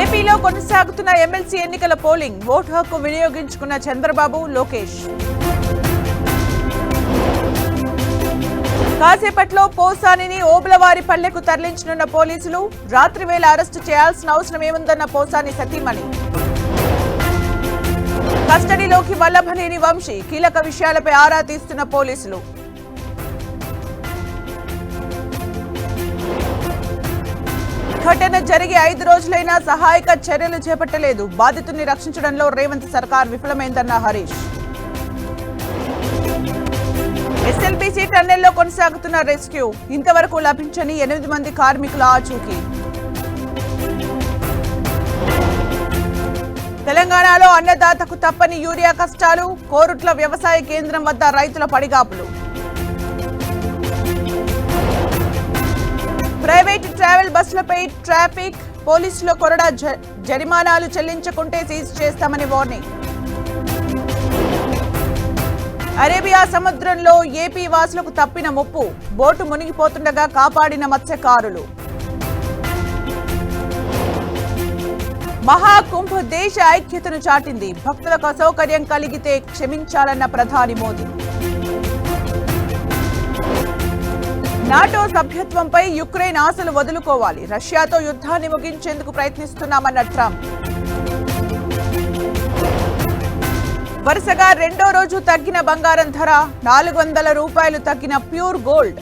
ఏపీలో కొనసాగుతున్న ఎమ్మెల్సీ ఎన్నికల పోలింగ్ ఓటు హక్కు వినియోగించుకున్న చంద్రబాబు, లోకేష్. కాసేపట్లో పోసానిని ఓబులవారిపల్లెకు తరలించనున్న పోలీసులు. రాత్రి వేళ అరెస్టు చేయాల్సిన అవసరం ఏముందన్న పోసాని సతీమణి. కస్టడీలోకి వల్లభనేని వంశీ. కీలక విషయాలపై ఆరా తీస్తున్న పోలీసులు. ఘటన జరిగి 5 రోజులైనా సహాయక చర్యలు చేపట్టలేదు. బాధితుల్ని రక్షించడంలో రేవంత్ సర్కార్ విఫలమైందన్న హరీష్. ఎస్ఎల్బీసీ టన్నెల్లో కొనసాగుతున్న రెస్క్యూ. ఇంతవరకు లభించని 8 మంది కార్మికుల ఆచూకీ. తెలంగాణలో అన్నదాతకు తప్పని యూరియా కష్టాలు. కోరుట్ల వ్యవసాయ కేంద్రం వద్ద రైతుల పడిగాపులు. ప్రైవేట్ ట్రావెల్ బస్సులపై ట్రాఫిక్. పోలీసుల కొరడా జరిమానాలు చెల్లించకుంటే సీజ్ చేస్తామని వార్నింగ్. అరేబియా సముద్రంలో ఏపీ వాసులకు తప్పిన ముప్పు. బోటు మునిగిపోతుండగా కాపాడిన మత్స్యకారులు. మహాకుంభ్ దేశ ఐక్యతను చాటింది. భక్తులకు అసౌకర్యం కలిగితే క్షమించాలన్న ప్రధాని మోదీ. నాటో సభ్యత్వంపై యుక్రెయిన్ ఆశలు వదులుకోవాలి. రష్యాతో యుద్ధాన్ని ముగించేందుకు ప్రయత్నిస్తున్నామన్న ట్రంప్. వరుసగా 2వ రోజు తగ్గిన బంగారం ధర. 400 రూపాయలు తగ్గిన ప్యూర్ గోల్డ్.